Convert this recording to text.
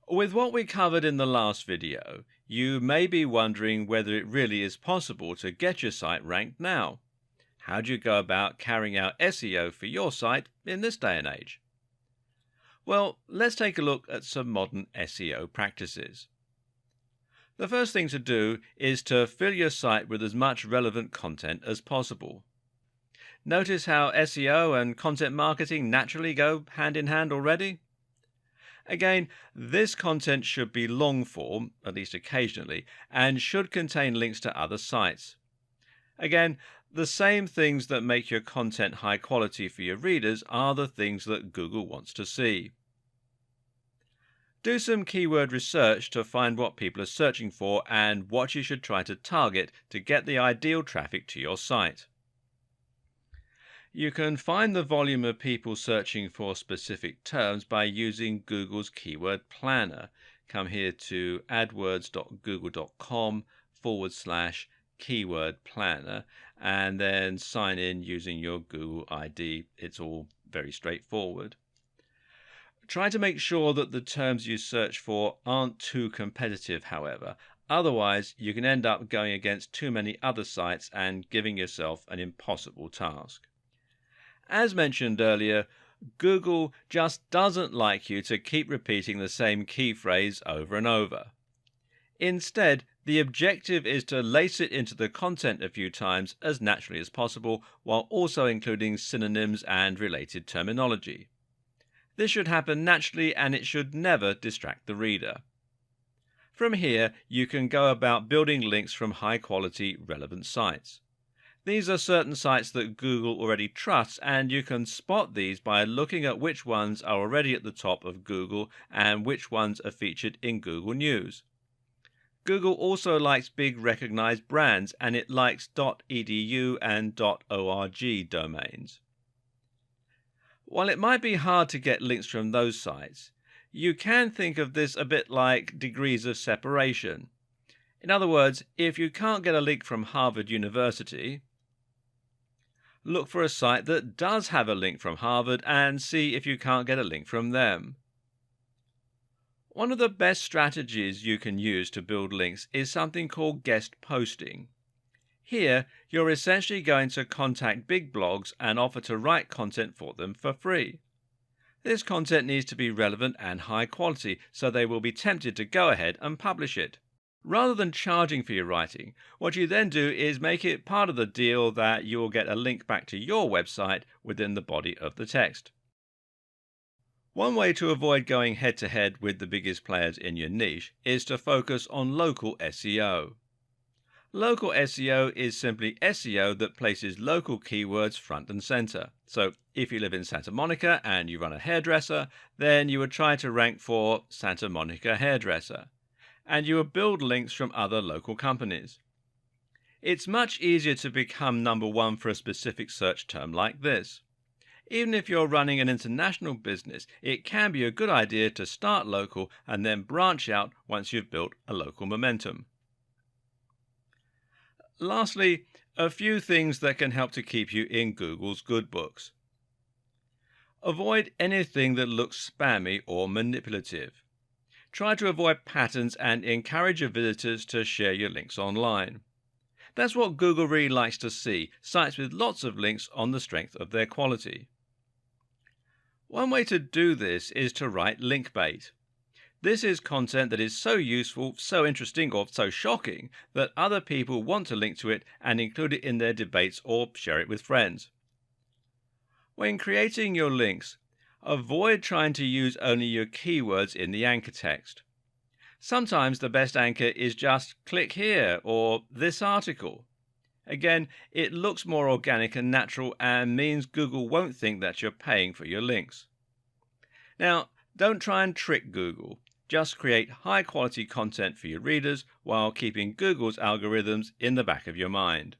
With what we covered in the last video, you may be wondering whether it really is possible to get your site ranked now. How do you go about carrying out SEO for your site in this day and age? Well, let's take a look at some modern SEO practices. The first thing to do is to fill your site with as much relevant content as possible. Notice how SEO and content marketing naturally go hand in hand already? Again, this content should be long form, at least occasionally, and should contain links to other sites. Again, the same things that make your content high quality for your readers are the things that Google wants to see. Do some keyword research to find what people are searching for and what you should try to target to get the ideal traffic to your site. You can find the volume of people searching for specific terms by using Google's keyword planner. Come here to adwords.google.com/keyword planner and then sign in using your Google ID. It's all very straightforward. Try to make sure that the terms you search for aren't too competitive, however. Otherwise, you can end up going against too many other sites and giving yourself an impossible task. As mentioned earlier, Google just doesn't like you to keep repeating the same key phrase over and over. Instead, the objective is to lace it into the content a few times as naturally as possible, while also including synonyms and related terminology. This should happen naturally and it should never distract the reader. From here, you can go about building links from high-quality, relevant sites. These are certain sites that Google already trusts, and you can spot these by looking at which ones are already at the top of Google and which ones are featured in Google News. Google also likes big recognized brands, and it likes .edu and .org domains. While it might be hard to get links from those sites, you can think of this a bit like degrees of separation. In other words, if you can't get a link from Harvard University, look for a site that does have a link from Harvard and see if you can't get a link from them. One of the best strategies you can use to build links is something called guest posting. Here, you're essentially going to contact big blogs and offer to write content for them for free. This content needs to be relevant and high quality, so they will be tempted to go ahead and publish it. Rather than charging for your writing, what you then do is make it part of the deal that you will get a link back to your website within the body of the text. One way to avoid going head-to-head with the biggest players in your niche is to focus on local SEO. Local SEO is simply SEO that places local keywords front and center. So if you live in Santa Monica and you run a hairdresser, then you would try to rank for Santa Monica hairdresser, and you will build links from other local companies. It's much easier to become number one for a specific search term like this. Even if you're running an international business, it can be a good idea to start local and then branch out once you've built a local momentum. Lastly, a few things that can help to keep you in Google's good books. Avoid anything that looks spammy or manipulative. Try to avoid patterns and encourage your visitors to share your links online. That's what Google really likes to see, sites with lots of links on the strength of their quality. One way to do this is to write link bait. This is content that is so useful, so interesting, or so shocking that other people want to link to it and include it in their debates or share it with friends. When creating your links, avoid trying to use only your keywords in the anchor text. Sometimes the best anchor is just click here or this article. Again, it looks more organic and natural and means Google won't think that you're paying for your links. Now, don't try and trick Google. Just create high quality content for your readers while keeping Google's algorithms in the back of your mind.